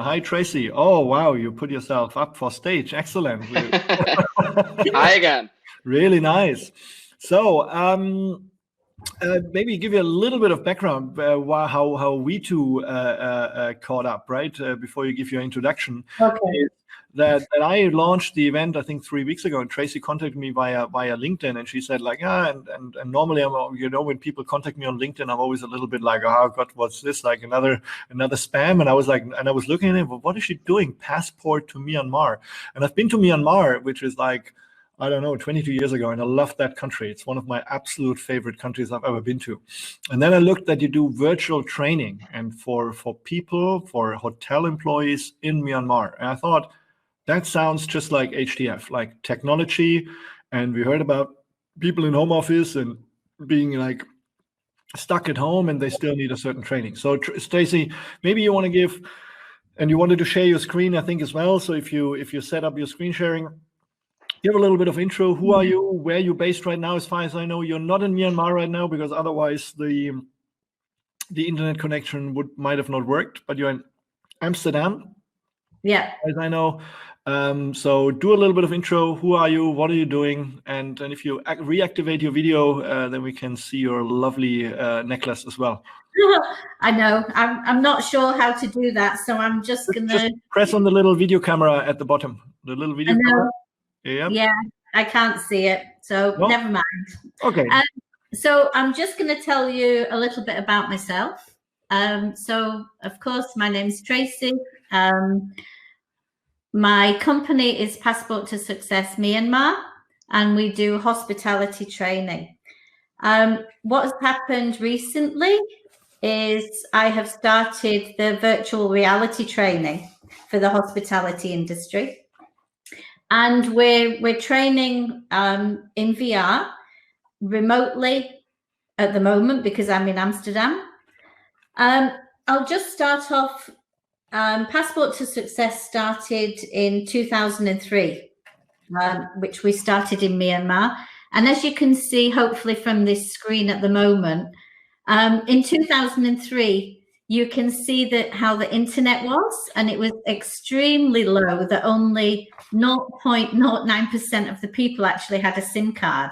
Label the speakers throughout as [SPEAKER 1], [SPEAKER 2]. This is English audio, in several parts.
[SPEAKER 1] Hi, Tracy. Oh, wow, you put yourself up for stage. Excellent.
[SPEAKER 2] Hi again.
[SPEAKER 1] Really nice. So, maybe give you a little bit of background how we two caught up, right? Before you give your introduction.
[SPEAKER 3] Okay.
[SPEAKER 1] That I launched the event, I think 3 weeks ago, and Tracy contacted me via LinkedIn, and she said like, and normally when people contact me on LinkedIn, I'm always a little bit like, oh God, what's this? Like another spam. And I was like, and I was looking at it, well, what is she doing? Passport to Myanmar. And I've been to Myanmar, which is like, I don't know, 22 years ago, and I love that country. It's one of my absolute favorite countries I've ever been to. And then I looked that you do virtual training and for people, for hotel employees in Myanmar. And I thought, that sounds just like HTF, like technology. And we heard about people in home office and being like stuck at home and they still need a certain training. So Tracy, maybe you want to give, and you wanted to share your screen, I think, as well. So if you set up your screen sharing, give a little bit of intro. Who are you? Where are you based right now? As far as I know, you're not in Myanmar right now because otherwise the internet connection might have not worked, but you're in Amsterdam.
[SPEAKER 3] Yeah.
[SPEAKER 1] As I know. So do a little bit of intro. Who are you? What are you doing? And if you reactivate your video, then we can see your lovely necklace as well.
[SPEAKER 3] I know. I'm not sure how to do that, so I'm just gonna
[SPEAKER 1] press on the little video camera at the bottom. The little video camera.
[SPEAKER 3] Yeah, I can't see it, so never mind.
[SPEAKER 1] Okay.
[SPEAKER 3] So I'm just going to tell you a little bit about myself. So of course, my name's Tracy. My company is Passport to Success Myanmar, and we do hospitality training. What has happened recently is I have started the virtual reality training for the hospitality industry. And we're training in VR remotely at the moment because I'm in Amsterdam. I'll just start off. Passport to Success started in 2003, which we started in Myanmar. And as you can see, hopefully from this screen at the moment, in 2003, you can see that how the internet was, and it was extremely low, that only 0.09% of the people actually had a SIM card.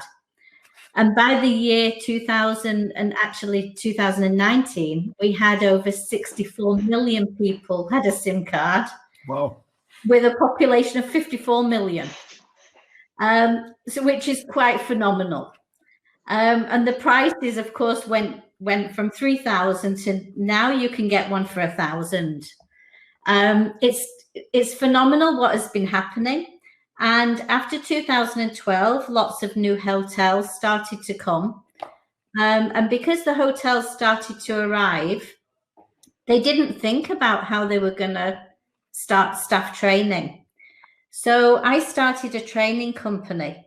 [SPEAKER 3] And by the year 2000, and actually 2019, we had over 64 million people had a SIM card.
[SPEAKER 1] Wow.
[SPEAKER 3] With a population of 54 million, so which is quite phenomenal. And the prices, of course, went from 3,000 to now you can get one for 1,000. It's phenomenal what has been happening. And after 2012, lots of new hotels started to come. And because the hotels started to arrive, they didn't think about how they were going to start staff training. So I started a training company,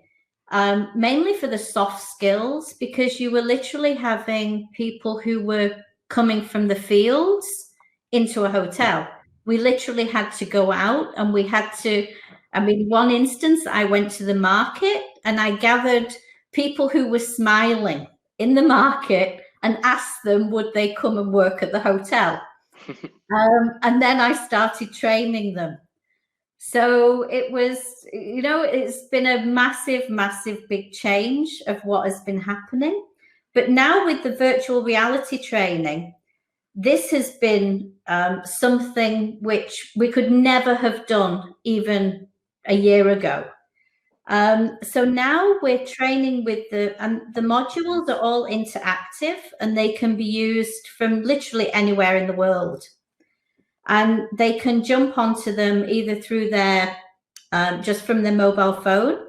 [SPEAKER 3] mainly for the soft skills, because you were literally having people who were coming from the fields into a hotel. We literally had to go out and we had to, one instance, I went to the market and I gathered people who were smiling in the market and asked them, would they come and work at the hotel? And then I started training them. So it was, it's been a massive, massive big change of what has been happening. But now with the virtual reality training, this has been something which we could never have done even a year ago. So now we're training with the modules are all interactive and they can be used from literally anywhere in the world. And they can jump onto them either through their, just from their mobile phone.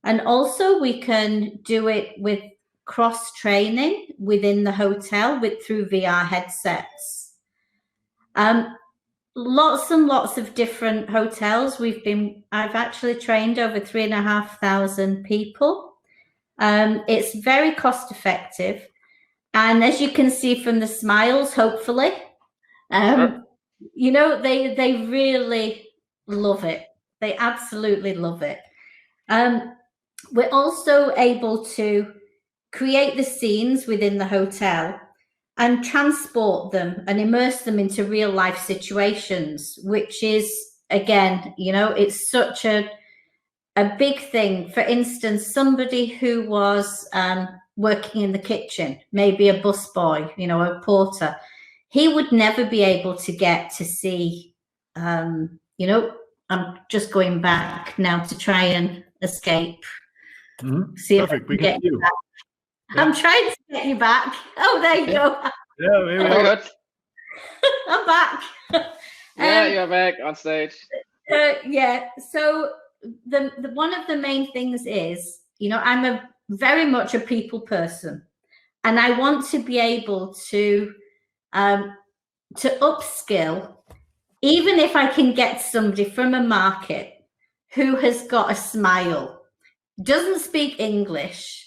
[SPEAKER 3] And also we can do it with cross training within the hotel through VR headsets. Lots and lots of different hotels. I've actually trained over 3,500 people. It's very cost effective. And as you can see from the smiles, hopefully, they really love it. They absolutely love it. We're also able to create the scenes within the hotel. and transport them and immerse them into real life situations, which is, again, it's such a big thing. For instance, somebody who was working in the kitchen, maybe a busboy, a porter, he would never be able to get to see, I'm just going back now to try and escape.
[SPEAKER 1] See Perfect. We can see you.
[SPEAKER 3] Yeah. I'm trying to get you back. Oh, there you go.
[SPEAKER 1] Yeah, very good.
[SPEAKER 3] I'm back.
[SPEAKER 2] Yeah, you're back on stage.
[SPEAKER 3] Yeah. So the one of the main things is, I'm very much a people person, and I want to be able to upskill, even if I can get somebody from a market who has got a smile, doesn't speak English,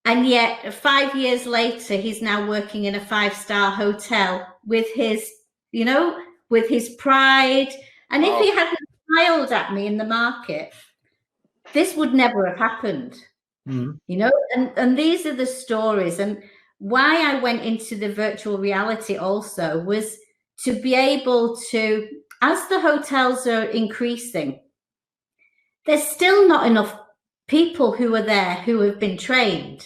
[SPEAKER 3] and yet 5 years later, he's now working in a 5-star hotel with his, with his pride. And if he hadn't smiled at me in the market, this would never have happened. And these are the stories. And why I went into the virtual reality also was to be able to, as the hotels are increasing, there's still not enough people who are there who have been trained.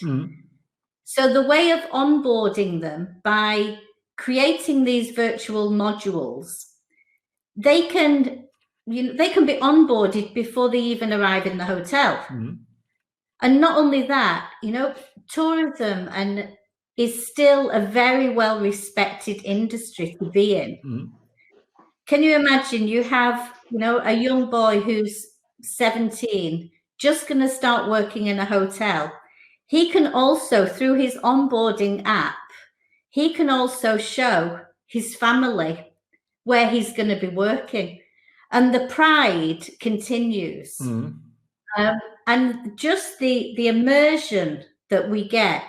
[SPEAKER 3] So the way of onboarding them by creating these virtual modules, they can be onboarded before they even arrive in the hotel. And not only that, tourism is still a very well respected industry to be in. Can you imagine you have, a young boy who's 17, just going to start working in a hotel. He can also, through his onboarding app, he can also show his family where he's going to be working. And the pride continues. And just the immersion that we get.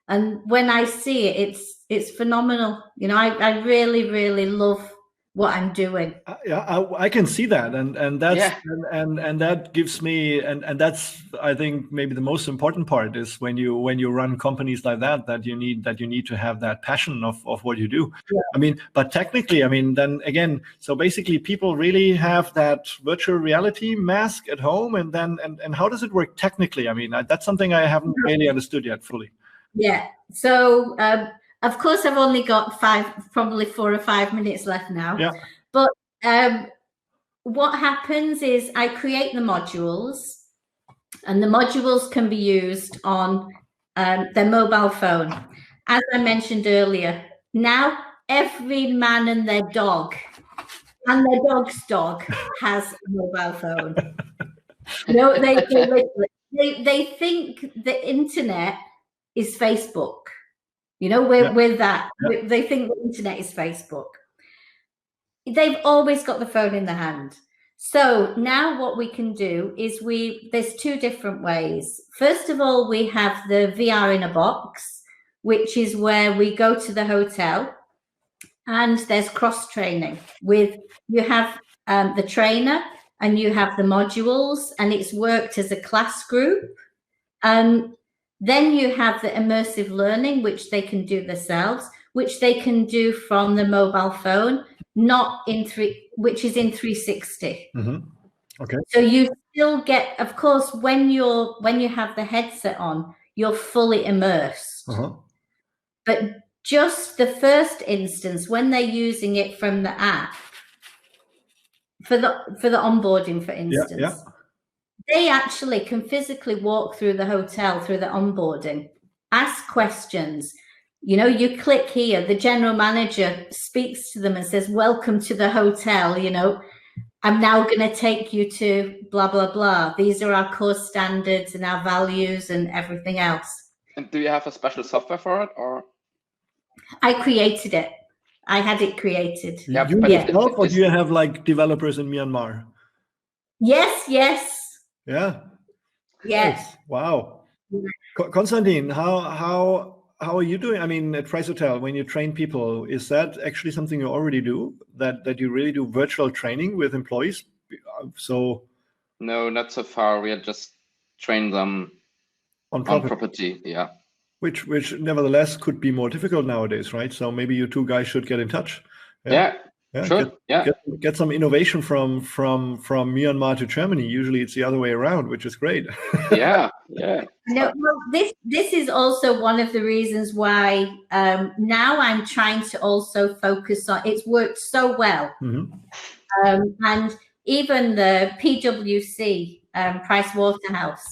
[SPEAKER 3] And when I see it, it's phenomenal. I really, really love what I'm doing.
[SPEAKER 1] I can see that, and that's and that gives me, and that's, I think, maybe the most important part is when you run companies like that you need to have that passion of what you do. I mean, but technically, I mean, then again, so basically people really have that virtual reality mask at home, and then and how does it work technically? I mean, that's something I haven't really understood yet fully.
[SPEAKER 3] Yeah. So of course, I've only got probably 4 or 5 minutes left now.
[SPEAKER 1] Yeah.
[SPEAKER 3] But what happens is I create the modules, and the modules can be used on their mobile phone. As I mentioned earlier, now every man and their dog and their dog's dog has a mobile phone. They think the internet is Facebook. With that, they think the internet is Facebook. They've always got the phone in the hand. So now what we can do is there's 2 different ways. First of all, we have the VR in a box, which is where we go to the hotel, and there's cross training you have the trainer and you have the modules, and it's worked as a class group. Then you have the immersive learning, which they can do themselves, which they can do from the mobile phone, which is in 360.
[SPEAKER 1] Okay.
[SPEAKER 3] So you still get, of course, when you have the headset on, you're fully immersed. But just the first instance, when they're using it from the app for the onboarding, for instance. They actually can physically walk through the hotel, through the onboarding, ask questions. You click here, the general manager speaks to them and says, "Welcome to the hotel. I'm now going to take you to blah, blah, blah. These are our core standards and our values and everything else."
[SPEAKER 2] And do you have a special software for it, or?
[SPEAKER 3] I created it. I had it created.
[SPEAKER 1] You yourself, or do you have like developers in Myanmar?
[SPEAKER 3] Yes.
[SPEAKER 1] Yeah.
[SPEAKER 3] Yes.
[SPEAKER 1] Nice. Wow. Konstantin, how are you doing? I mean, at Price Hotel, when you train people, is that actually something you already do? That you really do virtual training with employees? So
[SPEAKER 2] no, not so far. We just train them on property. Yeah.
[SPEAKER 1] which nevertheless could be more difficult nowadays, right? So maybe you two guys should get in touch.
[SPEAKER 2] Yeah. Sure.
[SPEAKER 1] Get some innovation from Myanmar to Germany. Usually it's the other way around, which is great.
[SPEAKER 2] Yeah.
[SPEAKER 3] No, well, this is also one of the reasons why now I'm trying to also focus on. It's worked so well, and even the PwC, Price Waterhouse,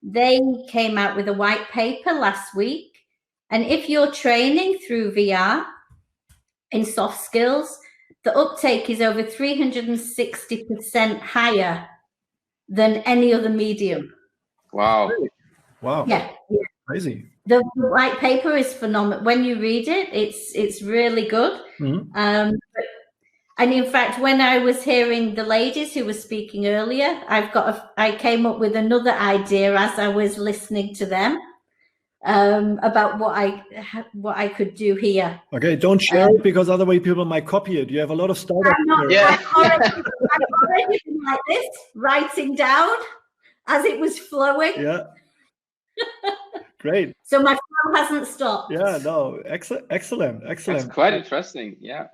[SPEAKER 3] they came out with a white paper last week. And if you're training through VR in soft skills, the uptake is over 360% higher than any other medium.
[SPEAKER 2] Wow.
[SPEAKER 1] Wow.
[SPEAKER 3] Yeah.
[SPEAKER 1] Crazy.
[SPEAKER 3] The white paper is phenomenal. When you read it, it's really good. And in fact, when I was hearing the ladies who were speaking earlier, I came up with another idea as I was listening to them. About what I could do here.
[SPEAKER 1] Okay, don't share it because otherwise people might copy it. You have a lot of startups.
[SPEAKER 3] I've already been like this, writing down as it was flowing.
[SPEAKER 1] Yeah. Great.
[SPEAKER 3] So my flow hasn't stopped.
[SPEAKER 1] Yeah, no, excellent.
[SPEAKER 2] That's quite interesting. Yeah.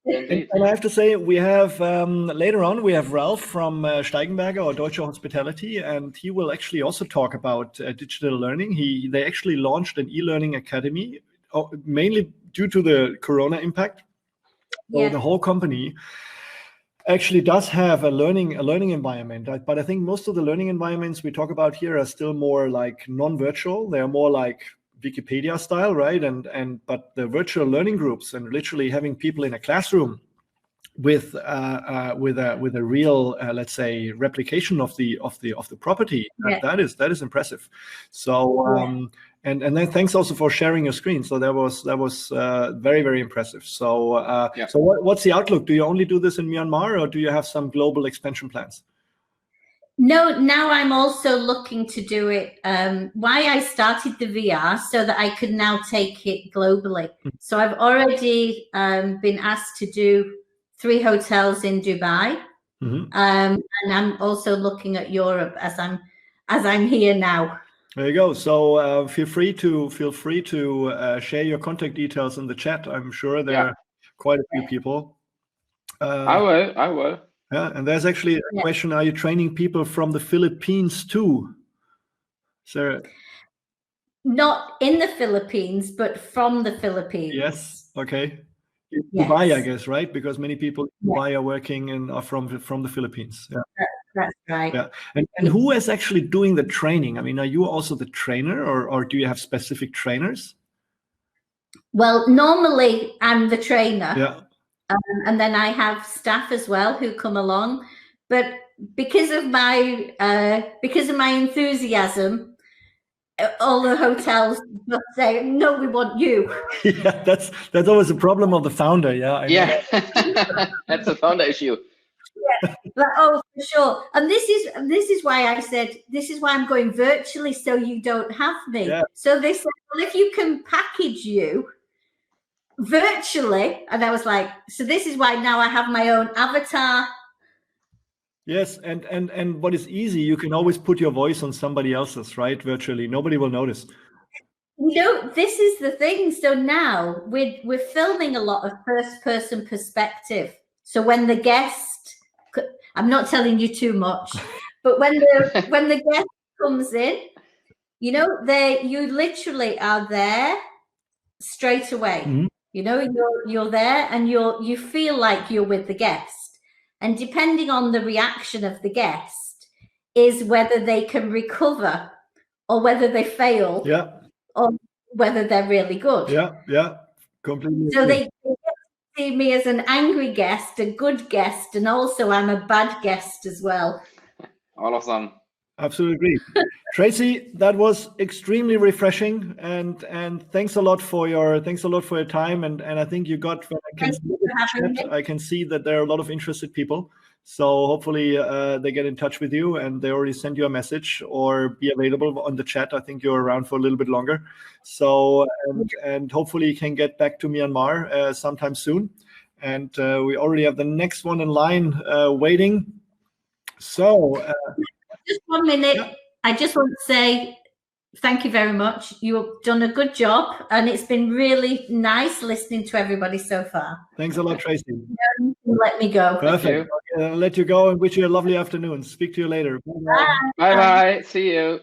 [SPEAKER 1] And I have to say, we have later on, we have Ralph from Steigenberger or Deutsche Hospitality, and he will actually also talk about digital learning. They actually launched an e-learning academy, mainly due to the Corona impact. So the whole company actually does have a learning environment, but I think most of the learning environments we talk about here are still more like non-virtual. They're more like Wikipedia style, right? But the virtual learning groups and literally having people in a classroom with a real let's say replication of the property, that is impressive. So and then thanks also for sharing your screen. So that was very, very impressive. So so what's the outlook? Do you only do this in Myanmar, or do you have some global expansion plans?
[SPEAKER 3] No, now I'm also looking to do it. Why I started the VR so that I could now take it globally. So I've already been asked to do 3 hotels in Dubai, and I'm also looking at Europe as I'm here now.
[SPEAKER 1] There you go. So feel free to share your contact details in the chat. I'm sure there are quite a few people.
[SPEAKER 2] I will.
[SPEAKER 1] Yeah, and there's actually a question: are you training people from the Philippines too? Sarah?
[SPEAKER 3] Not in the Philippines, but from the Philippines.
[SPEAKER 1] Yes. Okay. Dubai, I guess, right? Because many people in Dubai are working and are from the Philippines. Yeah.
[SPEAKER 3] That's right.
[SPEAKER 1] Yeah. And who is actually doing the training? I mean, are you also the trainer, or do you have specific trainers?
[SPEAKER 3] Well, normally I'm the trainer.
[SPEAKER 1] Yeah.
[SPEAKER 3] And then I have staff as well who come along, but because of my enthusiasm, all the hotels just say, "No, we want you."
[SPEAKER 1] Yeah, that's always a problem of the founder. Yeah.
[SPEAKER 2] That's a founder issue.
[SPEAKER 3] Yeah, but, oh, for sure. And this is why I said this is why I'm going virtually, so you don't have me.
[SPEAKER 1] Yeah.
[SPEAKER 3] So they said, well, if you can package you virtually, and I was like, so this is why now I have my own avatar.
[SPEAKER 1] Yes, and what is easy, you can always put your voice on somebody else's, right? Virtually, nobody will notice.
[SPEAKER 3] This is the thing. So now we're filming a lot of first-person perspective. So when the guest, I'm not telling you too much, but when the guest comes in, you literally are there straight away. You're there and you feel like you're with the guest, and depending on the reaction of the guest is whether they can recover or whether they fail, or whether they're really good.
[SPEAKER 1] Yeah, completely.
[SPEAKER 3] So they see me as an angry guest, a good guest, and also I'm a bad guest as well.
[SPEAKER 2] All of them.
[SPEAKER 1] Absolutely agree. Tracy, that was extremely refreshing, and thanks a lot for your time, and I think you got, I can see that there are a lot of interested people, so hopefully they get in touch with you and they already sent you a message or be available on the chat. I think you're around for a little bit longer, so and hopefully you can get back to Myanmar sometime soon, and we already have the next one in line waiting. So
[SPEAKER 3] just 1 minute. I just want to say thank you very much. You've done a good job, and it's been really nice listening to everybody so far.
[SPEAKER 1] Thanks a lot, Tracy.
[SPEAKER 3] Let me go.
[SPEAKER 1] Perfect. I'll let you go and wish you a lovely afternoon. Speak to you later.
[SPEAKER 2] Bye bye. See you.